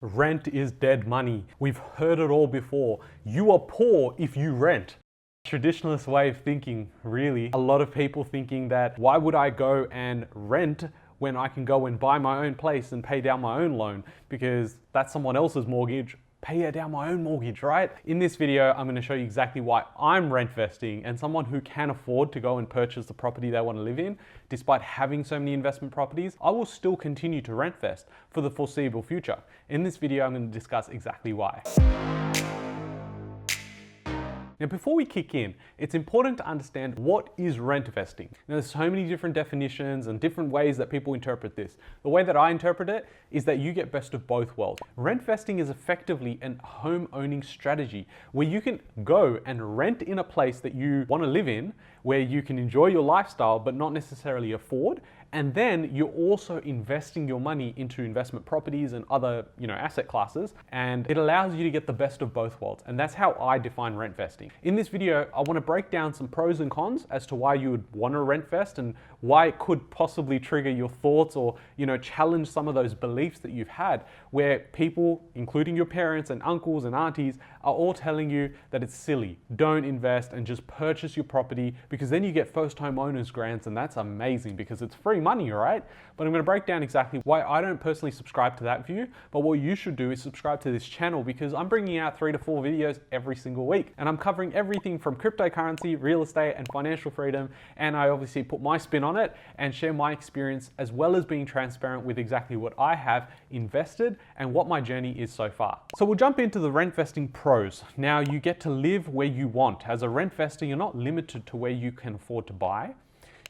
Rent is dead money. We've heard it all before. You are poor if you rent. Traditionalist way of thinking, really. A lot of people thinking that why would I go and rent when I can go and buy my own place and pay down my own loan because that's someone else's mortgage. Pay down my own mortgage, right? In this video, I'm going to show you exactly why I'm rent vesting and someone who can afford to go and purchase the property they want to live in, despite having so many investment properties, I will still continue to rent vest for the foreseeable future. In this video, I'm going to discuss exactly why. Now, before we kick in, it's important to understand what is rent vesting. Now, there's so many different definitions and different ways that people interpret this. The way that I interpret it is that you get best of both worlds. Rent vesting is effectively a home owning strategy where you can go and rent in a place that you want to live in, where you can enjoy your lifestyle but not necessarily afford. And then you're also investing your money into investment properties and other, asset classes. And it allows you to get the best of both worlds. And that's how I define rent vesting. In this video, I want to break down some pros and cons as to why you would want to rent vest and why it could possibly trigger your thoughts or, challenge some of those beliefs that you've had where people, including your parents and uncles and aunties, are all telling you that it's silly. Don't invest and just purchase your property because then you get first home owners grants and that's amazing because it's free money, right? But I'm going to break down exactly why I don't personally subscribe to that view, but what you should do is subscribe to this channel because I'm bringing out 3 to 4 videos every single week and I'm covering everything from cryptocurrency, real estate and financial freedom, and I obviously put my spin on it and share my experience as well as being transparent with exactly what I have invested and what my journey is so far. So we'll jump into the rent vesting pros. Now, you get to live where you want. As a rent vestor, you're not limited to where you can afford to buy.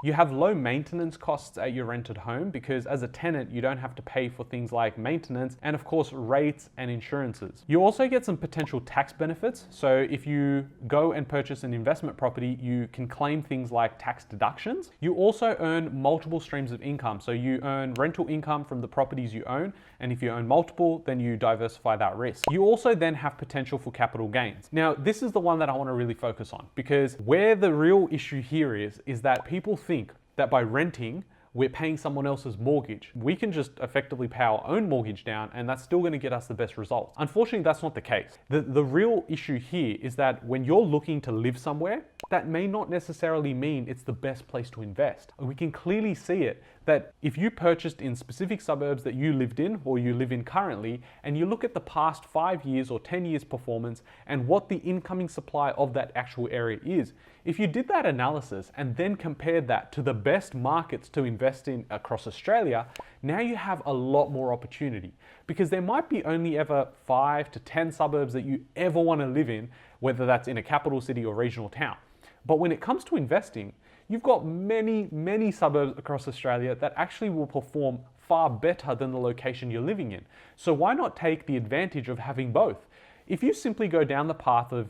You have low maintenance costs at your rented home because as a tenant, you don't have to pay for things like maintenance and of course rates and insurances. You also get some potential tax benefits. So if you go and purchase an investment property, you can claim things like tax deductions. You also earn multiple streams of income. So you earn rental income from the properties you own. And if you own multiple, then you diversify that risk. You also then have potential for capital gains. Now, this is the one that I want to really focus on because where the real issue here is that people think that by renting, we're paying someone else's mortgage. We can just effectively pay our own mortgage down and that's still going to get us the best results. Unfortunately, that's not the case. The real issue here is that when you're looking to live somewhere, that may not necessarily mean it's the best place to invest. We can clearly see it that if you purchased in specific suburbs that you lived in or you live in currently, and you look at the past 5 years or 10 years performance and what the incoming supply of that actual area is, if you did that analysis and then compared that to the best markets to invest in across Australia, now you have a lot more opportunity because there might be only ever 5 to 10 suburbs that you ever want to live in, whether that's in a capital city or regional town. But when it comes to investing, you've got many suburbs across Australia that actually will perform far better than the location you're living in. So why not take the advantage of having both? If you simply go down the path of,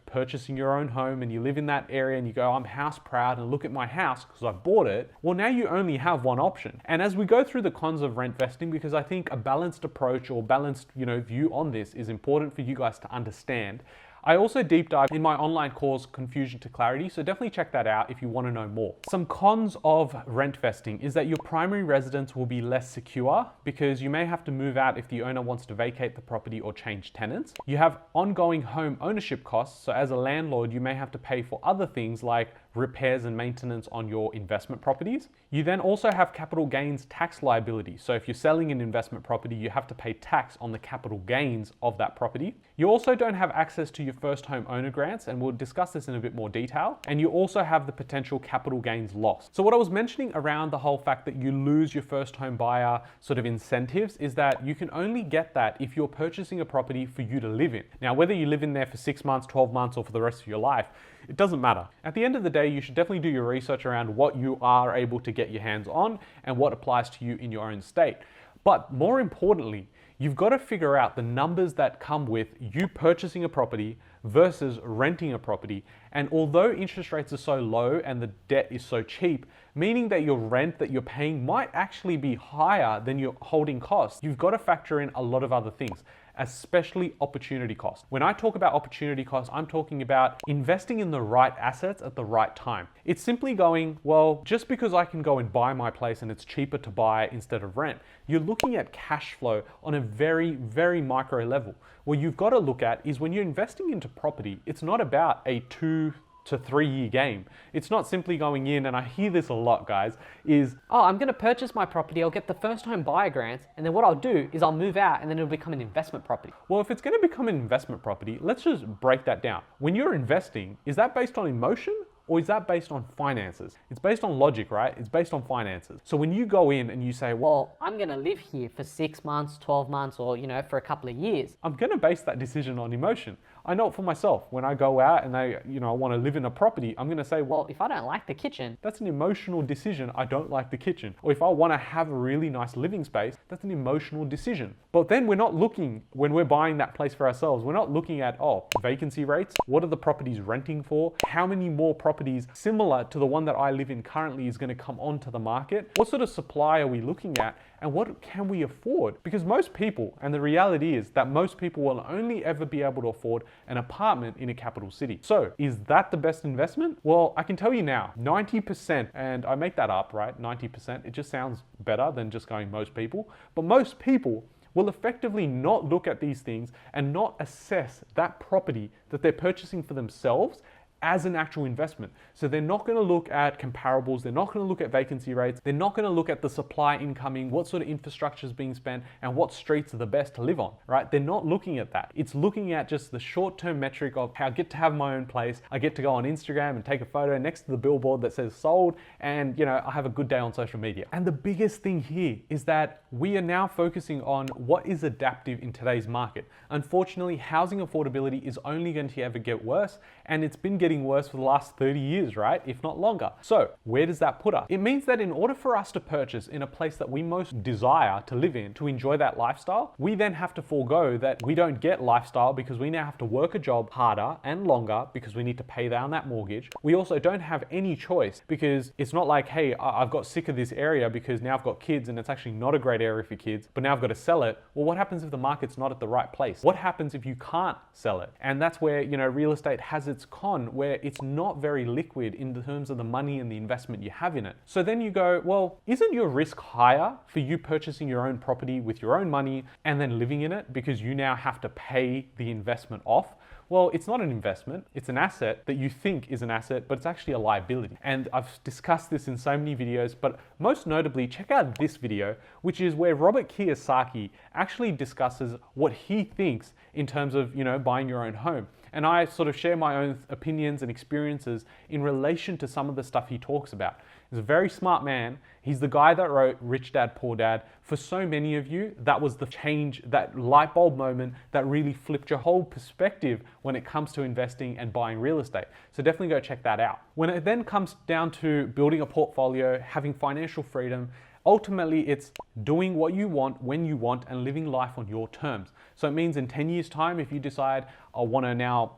purchasing your own home and you live in that area and you go, I'm house proud and look at my house because I bought it, well, now you only have one option. And as we go through the cons of rent vesting, because I think a balanced approach or balanced, view on this is important for you guys to understand. I also deep dive in my online course, Confusion to Clarity, so definitely check that out if you want to know more. Some cons of rent vesting is that your primary residence will be less secure because you may have to move out if the owner wants to vacate the property or change tenants. You have ongoing home ownership costs, so as a landlord, you may have to pay for other things like repairs and maintenance on your investment properties. You then also have capital gains tax liability. So if you're selling an investment property, you have to pay tax on the capital gains of that property. You also don't have access to your first home owner grants, and we'll discuss this in a bit more detail. And you also have the potential capital gains loss. So what I was mentioning around the whole fact that you lose your first home buyer sort of incentives is that you can only get that if you're purchasing a property for you to live in. Now, whether you live in there for 6 months, 12 months, or for the rest of your life, it doesn't matter. At the end of the day, you should definitely do your research around what you are able to get your hands on and what applies to you in your own state. But more importantly, you've got to figure out the numbers that come with you purchasing a property versus renting a property. And although interest rates are so low and the debt is so cheap, meaning that your rent that you're paying might actually be higher than your holding costs. You've got to factor in a lot of other things, especially opportunity cost. When I talk about opportunity cost, I'm talking about investing in the right assets at the right time. It's simply going, well, just because I can go and buy my place and it's cheaper to buy instead of rent, you're looking at cash flow on a very, very micro level. What you've got to look at is when you're investing into property, it's not about a 2 to 3 year game. It's not simply going in, and I hear this a lot, guys, is, oh, I'm going to purchase my property, I'll get the first home buyer grants, and then what I'll do is I'll move out and then it'll become an investment property. well, if it's going to become an investment property, let's just break that down. When you're investing, is that based on emotion? Or is that based on finances? It's based on logic, right? It's based on finances. So when you go in and you say, well, I'm going to live here for 6 months, 12 months, or, for a couple of years. I'm going to base that decision on emotion. I know it for myself. When I go out and I want to live in a property, I'm going to say, well, if I don't like the kitchen, that's an emotional decision. I don't like the kitchen. Or if I want to have a really nice living space, that's an emotional decision. But then we're not looking, when we're buying that place for ourselves, we're not looking at, vacancy rates. What are the properties renting for? How many more properties similar to the one that I live in currently is going to come onto the market? What sort of supply are we looking at? And what can we afford? Because most people, and the reality is that most people will only ever be able to afford an apartment in a capital city. So is that the best investment? Well, I can tell you now, 90%, and I make that up, right? 90%, it just sounds better than just going most people, but most people will effectively not look at these things and not assess that property that they're purchasing for themselves as an actual investment. So they're not going to look at comparables, they're not going to look at vacancy rates, they're not going to look at the supply incoming, what sort of infrastructure is being spent, and what streets are the best to live on, right? They're not looking at that. It's looking at just the short-term metric of how I get to have my own place, I get to go on Instagram and take a photo next to the billboard that says sold, and I have a good day on social media. And the biggest thing here is that we are now focusing on what is adaptive in today's market. Unfortunately, housing affordability is only going to ever get worse, and it's been getting worse for the last 30 years, right? If not longer. So where does that put us? It means that in order for us to purchase in a place that we most desire to live in, to enjoy that lifestyle, we then have to forego that we don't get lifestyle because we now have to work a job harder and longer because we need to pay down that mortgage. We also don't have any choice because it's not like, hey, I've got sick of this area because now I've got kids and it's actually not a great area for kids, but now I've got to sell it. Well, what happens if the market's not at the right place? What happens if you can't sell it? And that's where, real estate has its con, where it's not very liquid in terms of the money and the investment you have in it. So then you go, well, isn't your risk higher for you purchasing your own property with your own money and then living in it because you now have to pay the investment off? Well, it's not an investment, it's an asset that you think is an asset, but it's actually a liability. And I've discussed this in so many videos, but most notably, check out this video, which is where Robert Kiyosaki actually discusses what he thinks in terms of, buying your own home. And I sort of share my own opinions and experiences in relation to some of the stuff he talks about. He's a very smart man. He's the guy that wrote Rich Dad, Poor Dad. For so many of you, that was the change, that light bulb moment that really flipped your whole perspective when it comes to investing and buying real estate. So definitely go check that out. When it then comes down to building a portfolio, having financial freedom, ultimately it's doing what you want, when you want, and living life on your terms. So it means in 10 years time, if you decide I want to now,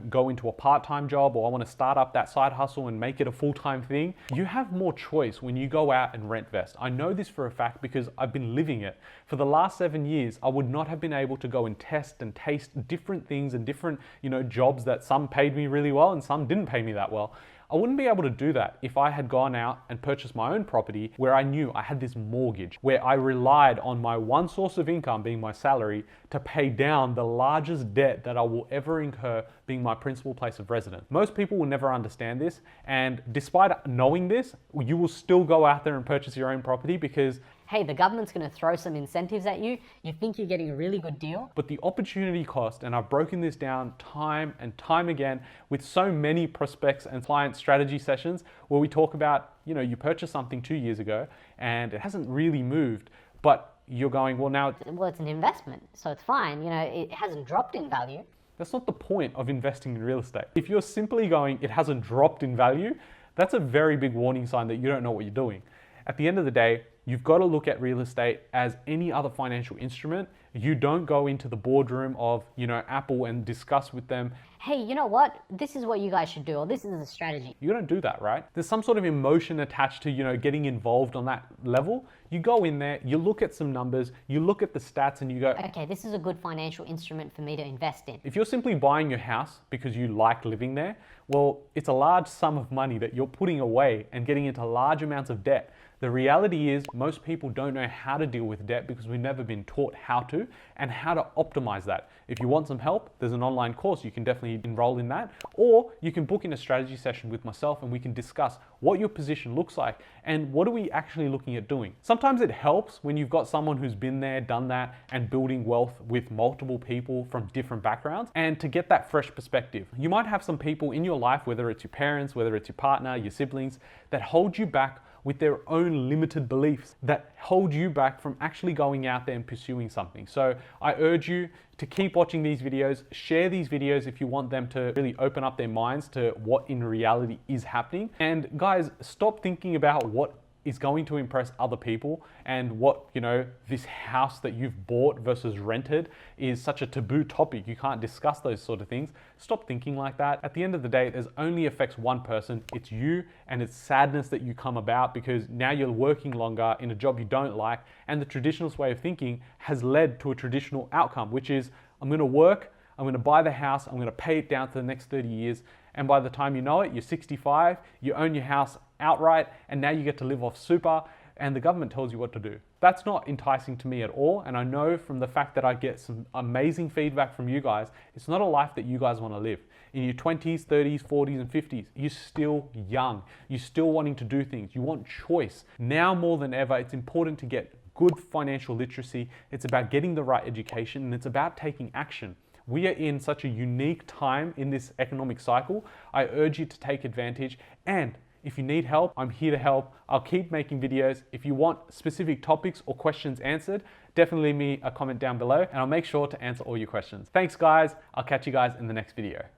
go into a part-time job, or I want to start up that side hustle and make it a full-time thing, you have more choice when you go out and RENTVEST. I know this for a fact because I've been living it. For the last 7 years, I would not have been able to go and test and taste different things and different, jobs that some paid me really well and some didn't pay me that well. I wouldn't be able to do that if I had gone out and purchased my own property where I knew I had this mortgage, where I relied on my one source of income, being my salary, to pay down the largest debt that I will ever incur, being my principal place of residence. Most people will never understand this, and despite knowing this, you will still go out there and purchase your own property because hey, the government's going to throw some incentives at you. You think you're getting a really good deal. But the opportunity cost, and I've broken this down time and time again with so many prospects and client strategy sessions where we talk about, you purchased something 2 years ago and it hasn't really moved, but you're going, well, now it's an investment, so it's fine. It hasn't dropped in value. That's not the point of investing in real estate. If you're simply going, it hasn't dropped in value, that's a very big warning sign that you don't know what you're doing. At the end of the day, you've got to look at real estate as any other financial instrument, You don't go into the boardroom of, Apple and discuss with them. Hey, you know what? This is what you guys should do, or this is a strategy. You don't do that, right? There's some sort of emotion attached to, getting involved on that level. You go in there, you look at some numbers, you look at the stats and you go, Okay, this is a good financial instrument for me to invest in. if you're simply buying your house because you like living there, well, it's a large sum of money that you're putting away and getting into large amounts of debt. The reality is most people don't know how to deal with debt because we've never been taught how to and how to optimize that. If you want some help, there's an online course. You can definitely enroll in that, or you can book in a strategy session with myself and we can discuss what your position looks like and what are we actually looking at doing. Sometimes it helps when you've got someone who's been there, done that, and building wealth with multiple people from different backgrounds, and to get that fresh perspective. You might have some people in your life, whether it's your parents, whether it's your partner, your siblings, that hold you back with their own limited beliefs, that hold you back from actually going out there and pursuing something. So I urge you to keep watching these videos, share these videos if you want them to really open up their minds to what in reality is happening. And guys, stop thinking about what is going to impress other people and what, this house that you've bought versus rented is such a taboo topic. You can't discuss those sort of things. Stop thinking like that. At the end of the day, it only affects one person. It's you, and it's sadness that you come about because now you're working longer in a job you don't like, and the traditionalist way of thinking has led to a traditional outcome, which is I'm gonna work, I'm gonna buy the house, I'm gonna pay it down for the next 30 years, and by the time you know it, you're 65, you own your house outright, and now you get to live off super, and the government tells you what to do. That's not enticing to me at all, and I know from the fact that I get some amazing feedback from you guys, it's not a life that you guys want to live. In your 20s, 30s, 40s, and 50s, you're still young. You're still wanting to do things. You want choice. Now more than ever, it's important to get good financial literacy. It's about getting the right education, and it's about taking action. We are in such a unique time in this economic cycle. I urge you to take advantage, and if you need help, I'm here to help. I'll keep making videos. If you want specific topics or questions answered, definitely leave me a comment down below and I'll make sure to answer all your questions. Thanks guys. I'll catch you guys in the next video.